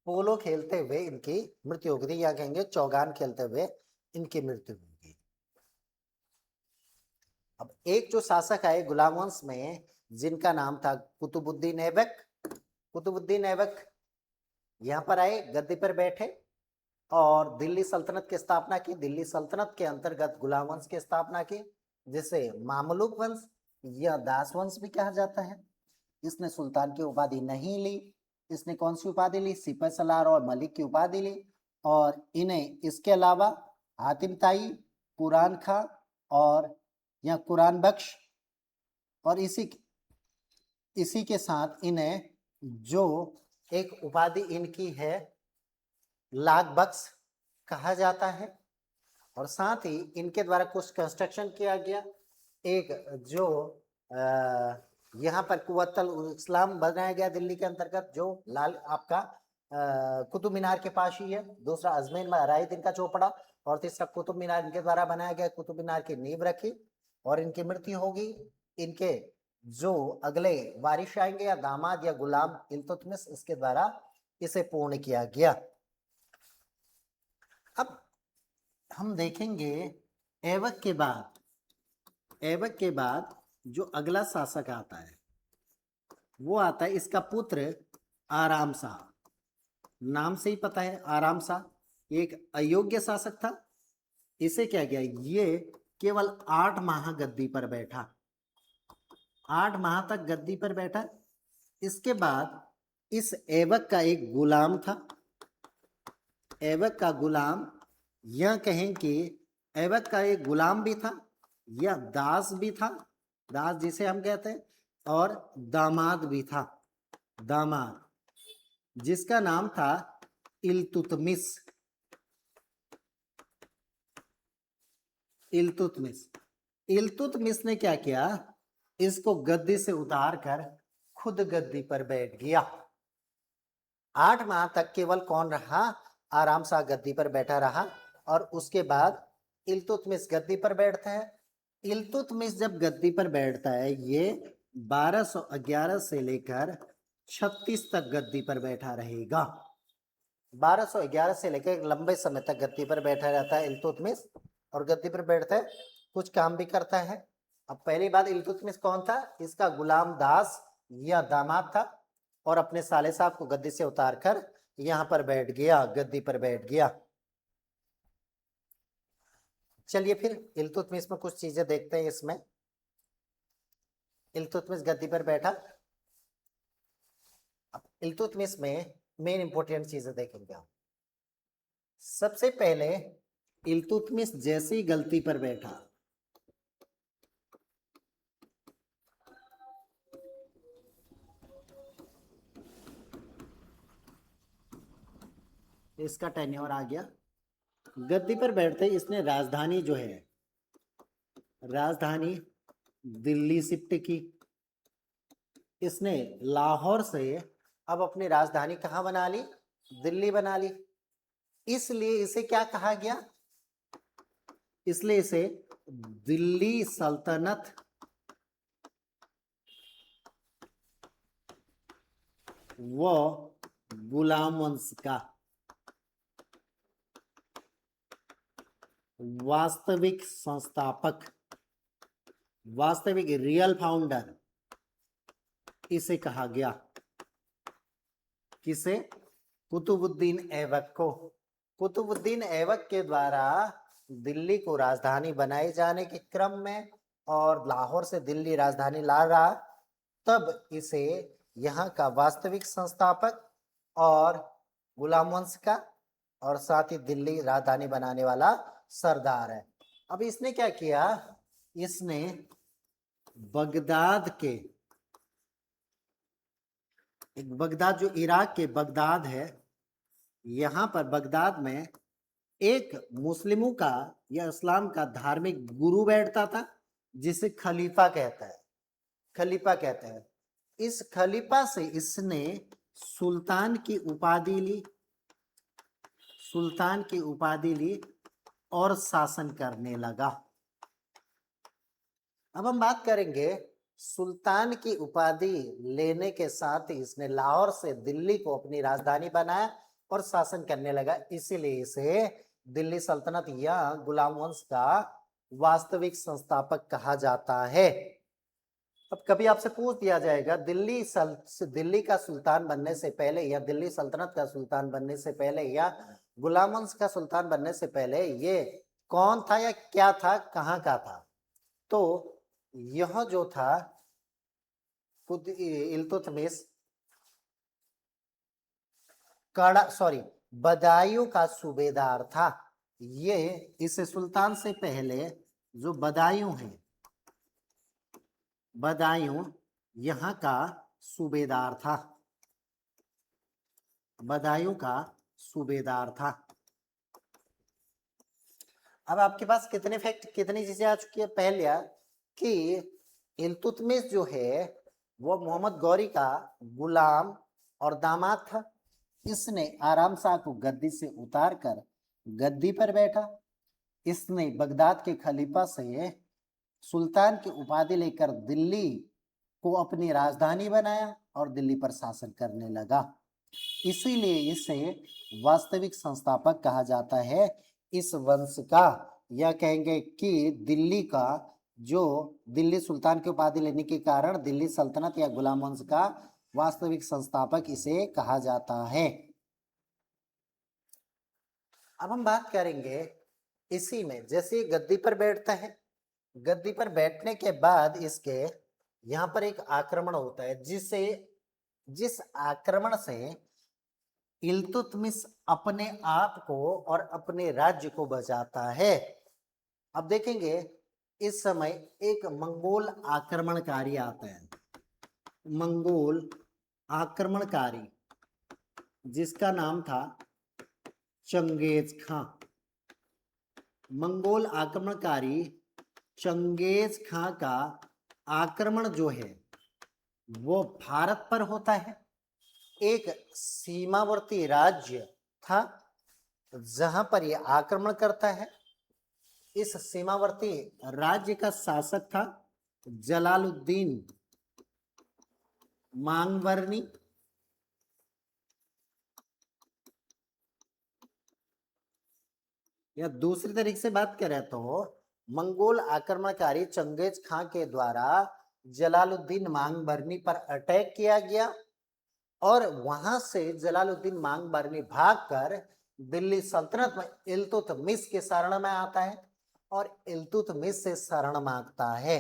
पोलो खेलते हुए इनकी मृत्यु हो गई, या कहेंगे चौगान खेलते हुए इनकी मृत्यु हो गई। अब एक जो शासक आए गुलाम वंश में, जिनका नाम था कुतुबुद्दीन ऐबक, कुतुबुद्दीन ऐबक यहाँ पर आए, गद्दी पर बैठे और दिल्ली सल्तनत की स्थापना की। दिल्ली सल्तनत के अंतर्गत गुलाम वंश की स्थापना की, जिसे मामलुक वंश या दास वंश भी कहा जाता है। इसने सुल्तान की उपाधि नहीं ली, इसने कौन सी उपाधि ली, सिपह सलार और मलिक की उपाधि ली। और इन्हें इसके अलावा हातिम ताई, कुरान खां और या कुरान बख्श, और इसी के साथ इन्हें जो एक उपाधि इनकी है लाख बख्श कहा जाता है। और साथ ही इनके द्वारा कुछ कंस्ट्रक्शन किया गया, एक जो यहाँ पर कुव्वतुल इस्लाम बनाया गया दिल्ली के अंतर्गत, जो लाल आपका कुतुब मीनार के पास ही है। दूसरा अजमेर में 2.5 दिन का चौपड़ा, और तीसरा कुतुब मीनार इनके द्वारा बनाया गया, कुतुब मीनार की नींव रखी और इनकी मृत्यु होगी। इनके जो अगले वारिश आएंगे या दामाद या गुलाम इल्तुतमिश, इसके द्वारा इसे पूर्ण किया गया। अब हम देखेंगे ऐबक के बाद, ऐबक के बाद जो अगला शासक आता है वो आता है इसका पुत्र आराम शाह। नाम से ही पता है आराम शाह एक अयोग्य शासक था। इसे क्या किया, ये केवल 8 माह गद्दी पर बैठा, 8 माह तक गद्दी पर बैठा, इसके बाद इस ऐबक का एक गुलाम था, ऐबक का गुलाम, यह कहें कि ऐबक का एक गुलाम भी था, यह दास भी था, दास जिसे हम कहते हैं, और दामाद भी था, दामाद, जिसका नाम था इल्तुतमिश। इल्तुतमिश इल्तुतमिश ने क्या किया, इसको गद्दी से उतार कर खुद गद्दी पर बैठ गया। 8 माह तक केवल कौन रहा, आराम सा गद्दी पर बैठा रहा, और उसके बाद इल्तुतमिश गद्दी पर बैठता है। इल्तुतमिश जब गद्दी पर बैठता है, ये 1211 से लेकर 36 तक गद्दी पर बैठा रहेगा। 1211 से लेकर एक लंबे समय तक गद्दी पर बैठा रहता है इल्तुतमिश, और गद्दी पर बैठता है, कुछ काम भी करता है। अब पहली बात, इल्तुतमिश कौन था, इसका गुलाम दास या दामाद था, और अपने साले साहब को गद्दी से उतार कर यहां पर बैठ गया, गद्दी पर बैठ गया। चलिए फिर इल्तुतमिश में कुछ चीजें देखते हैं। इसमें इल्तुतमिश गद्दी पर बैठा, अब इल्तुतमिश में मेन इंपॉर्टेंट चीजें देखेंगे हम। सबसे पहले इल्तुतमिश जैसी गलती पर बैठा, इसका टेन्योर आ गया। गद्दी पर बैठते ही इसने राजधानी जो है, राजधानी दिल्ली शिफ्ट की। इसने लाहौर से अब अपनी राजधानी कहाँ बना ली, दिल्ली बना ली। इसलिए इसे क्या कहा गया, इसलिए इसे दिल्ली सल्तनत व गुलाम वंश का वास्तविक संस्थापक, वास्तविक रियल फाउंडर इसे कहा गया। किसे, कुतुबुद्दीन ऐबक को। कुतुबुद्दीन ऐबक के द्वारा दिल्ली को राजधानी बनाए जाने के क्रम में, और लाहौर से दिल्ली राजधानी ला रहा, तब इसे यहाँ का वास्तविक संस्थापक और गुलाम वंश का, और साथ ही दिल्ली राजधानी बनाने वाला सरदार है। अब इसने क्या किया, इसने बगदाद के, एक बगदाद जो इराक के बगदाद है, यहां पर बगदाद में एक मुस्लिमों का या इस्लाम का धार्मिक गुरु बैठता था, जिसे खलीफा कहता है, खलीफा कहते हैं। इस खलीफा से इसने सुल्तान की उपाधि ली, सुल्तान की उपाधि ली और शासन करने लगा। अब हम बात करेंगे, सुल्तान की उपाधि लेने के साथ ही इसने लाहौर से दिल्ली को अपनी राजधानी बनाया और शासन करने लगा, इसीलिए इसे दिल्ली सल्तनत या गुलाम वंश का वास्तविक संस्थापक कहा जाता है। अब कभी आपसे पूछ दिया जाएगा, दिल्ली का सुल्तान बनने से पहले, या दिल्ली सल्तनत का सुल्तान बनने से पहले, या गुलाम वंश का सुल्तान बनने से पहले ये कौन था या क्या था, कहाँ का था? तो यह जो था इल्तुतमिश बदायूं का सूबेदार था। ये इस सुल्तान से पहले जो बदायूं है, बदायूं यहाँ का सूबेदार था, बदायूं का सूबेदार था। अब आपके पास कितने फैक्ट, कितनी चीजें आ चुकी है। पहले कि इल्तुतमिश जो है वो मोहम्मद गौरी का गुलाम और दामाद था। इसने आराम शाह को गद्दी से उतार कर गद्दी पर बैठा। इसने बगदाद के खलीफा से सुल्तान की उपाधि लेकर दिल्ली को अपनी राजधानी बनाया और दिल्ली पर शासन करने लगा, इसीलिए इसे वास्तविक संस्थापक कहा जाता है इस वंश का। यह कहेंगे कि दिल्ली का, जो दिल्ली सुल्तान की उपाधि लेने के कारण दिल्ली सल्तनत या गुलाम वंश का वास्तविक संस्थापक इसे कहा जाता है। अब हम बात करेंगे इसी में, जैसे गद्दी पर बैठता है, गद्दी पर बैठने के बाद इसके यहाँ पर एक आक्रमण होता है, जिसे जिस आक्रमण से इल्तुतमिश अपने आप को और अपने राज्य को बचाता है। अब देखेंगे इस समय एक मंगोल आक्रमणकारी आता है, मंगोल आक्रमणकारी, जिसका नाम था चंगेज खां। मंगोल आक्रमणकारी चंगेज खां का आक्रमण जो है वो भारत पर होता है। एक सीमावर्ती राज्य था जहां पर यह आक्रमण करता है। इस सीमावर्ती राज्य का शासक था जलालुद्दीन मांगबरनी। या दूसरी तरीके से बात करें तो मंगोल आक्रमणकारी चंगेज खां के द्वारा जलालुद्दीन मांगबरनी पर अटैक किया गया और वहां से जलालुद्दीन मांगबरनी भागकर दिल्ली सल्तनत में इल्तुतमिश के शरण में आता है और इल्तुतमिश से शरण मांगता है,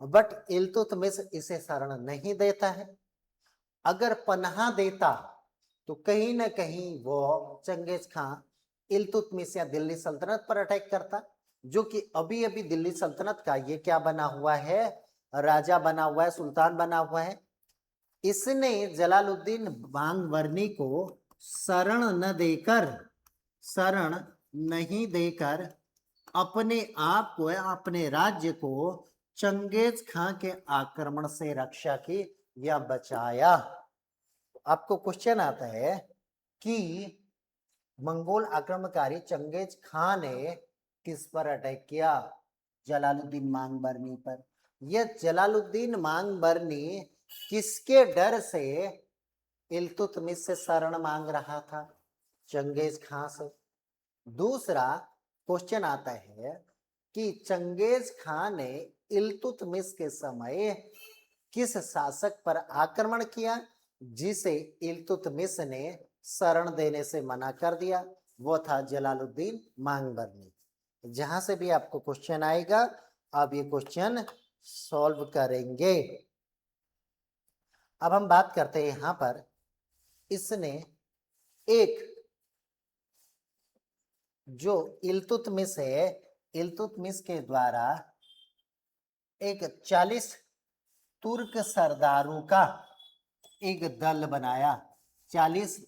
बट इल्तुतमिश इसे शरण नहीं देता है। अगर पनाह देता तो कहीं ना कहीं वो चंगेज खां इल्तुतमिश या दिल्ली सल्तनत पर अटैक करता, जो कि अभी अभी दिल्ली सल्तनत का ये क्या बना हुआ है, राजा बना हुआ है, सुल्तान बना हुआ है। इसने जलालुद्दीन मांगबरनी को शरण न देकर, शरण नहीं देकर अपने आप को, अपने राज्य को चंगेज खां के आक्रमण से रक्षा की या बचाया। आपको क्वेश्चन आता है कि मंगोल आक्रमणकारी चंगेज खां ने किस पर अटैक किया? जलालुद्दीन मांगबरनी पर। यह जलालुद्दीन मांगबरनी किसके डर से इल्तुतमिश से शरण मांग रहा था? चंगेज खां से। दूसरा क्वेश्चन आता है कि चंगेज खां ने इल्तुतमिश के समय किस शासक पर आक्रमण किया जिसे इल्तुतमिश ने शरण देने से मना कर दिया? वो था जलालुद्दीन मांगबरनी। जहां से भी आपको क्वेश्चन आएगा आप ये क्वेश्चन सॉल्व करेंगे। अब हम बात करते हैं यहां पर, इसने एक जो इल्तुतमिश है, इल्तुतमिश के द्वारा एक 40 तुर्क सरदारों का एक दल बनाया। 40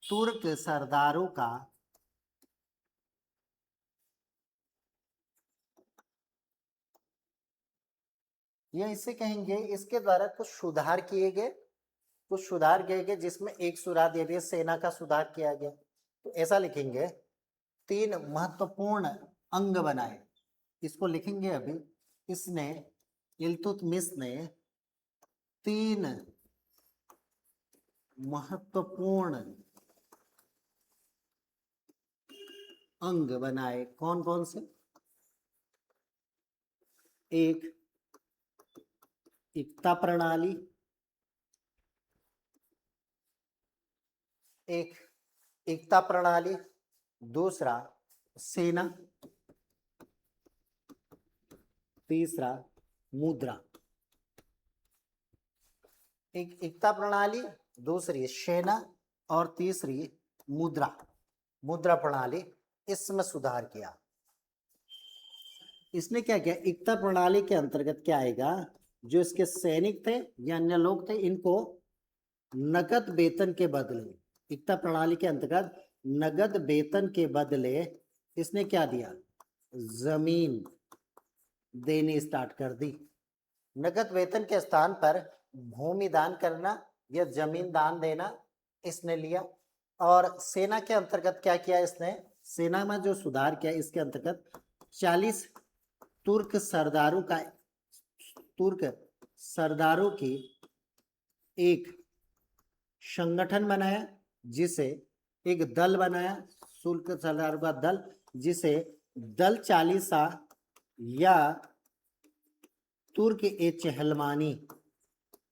तुर्क सरदारों का ये इसे कहेंगे, इसके द्वारा कुछ सुधार किए गए, कुछ सुधार किए गए, जिसमें एक सुधार ये भी सेना का सुधार किया गया। तो ऐसा लिखेंगे, 3 महत्वपूर्ण अंग बनाए, इसको लिखेंगे अभी। इसने इल्तुतमिश ने 3 महत्वपूर्ण अंग बनाए। कौन कौन से? एक एकता प्रणाली, एक एकता प्रणाली, दूसरा सेना, तीसरा मुद्रा। एक एकता प्रणाली, दूसरी सेना और तीसरी मुद्रा, मुद्रा प्रणाली, इसमें सुधार किया। इसने क्या किया? एकता प्रणाली के अंतर्गत क्या आएगा, जो इसके सैनिक थे या अन्य लोग थे, इनको नगद वेतन के बदले, एकता प्रणाली के अंतर्गत नगद वेतन के बदले इसने क्या दिया? जमीन देनी स्टार्ट कर दी। नगद वेतन के स्थान पर भूमि दान करना या जमीन दान देना इसने लिया। और सेना के अंतर्गत क्या किया इसने? सेना में जो सुधार किया इसके अंतर्गत 40 तुर्क सरदारों का, तुर्क सरदारों की एक संगठन बनाया, जिसे एक दल बनाया, तुर्क सरदारों का दल, जिसे दल चालीसा या तुर्क ए चहलमानी,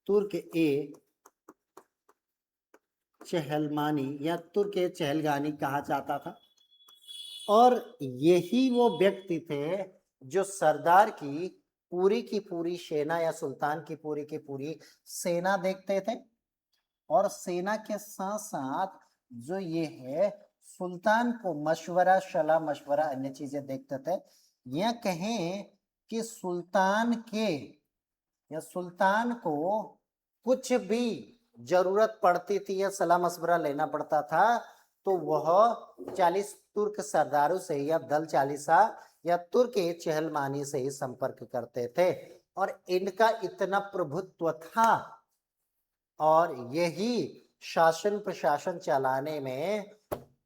तुर्क ए चहलमानी या तुर्क ए चहलगानी कहा जाता था। और यही वो व्यक्ति थे जो सरदार की पूरी सेना या सुल्तान की पूरी सेना देखते थे। और सेना के साथ साथ जो ये है सुल्तान को मशवरा, सलाह मशवरा, अन्य चीजें देखते थे। यह कहें कि सुल्तान के या सुल्तान को कुछ भी जरूरत पड़ती थी या सलाह मशवरा लेना पड़ता था तो वह 40 तुर्क सरदारों से या दल चालीसा या तुर्क चहलमानी से ही संपर्क करते थे। और इनका इतना प्रभुत्व था और यही शासन प्रशासन चलाने में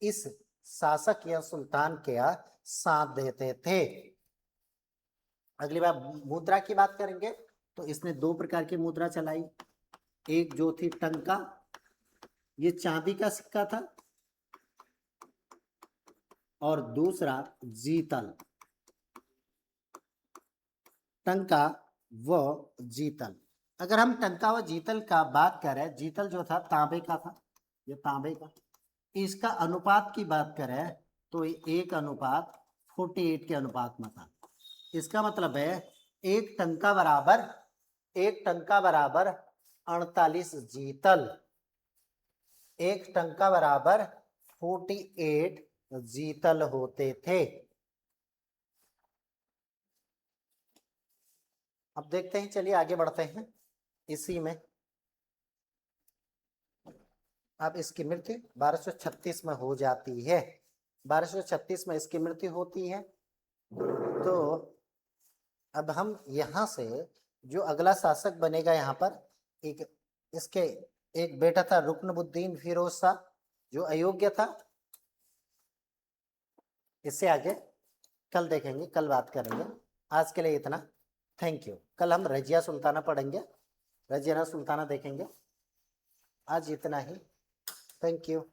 इस शासक या सुल्तान का साथ देते थे। अगली बार मुद्रा की बात करेंगे तो इसने दो प्रकार की मुद्रा चलाई। एक जो थी टंका, ये चांदी का सिक्का था, और दूसरा जीतल, टंका व जीतल। अगर हम टंका व जीतल का बात करें, जीतल जो था तांबे का था, ये तांबे का, इसका अनुपात की बात करें तो 1:48 के अनुपात में था। इसका मतलब है एक टंका बराबर 48 जीतल, एक टंका बराबर 48 जीतल होते थे। अब देखते हैं, चलिए आगे बढ़ते हैं इसी में। अब इसकी मृत्यु 1236 में हो जाती है। 1236 में इसकी मृत्यु होती है। तो अब हम यहाँ से जो अगला शासक बनेगा यहाँ पर इसके एक बेटा था रुकनुद्दीन फिरोज शाह जो अयोग्य था। इससे आगे कल देखेंगे, कल बात करेंगे। आज के लिए इतना, थैंक यू। कल हम रजिया सुल्ताना पढ़ेंगे, रजिया सुल्ताना देखेंगे। आज इतना ही, थैंक यू।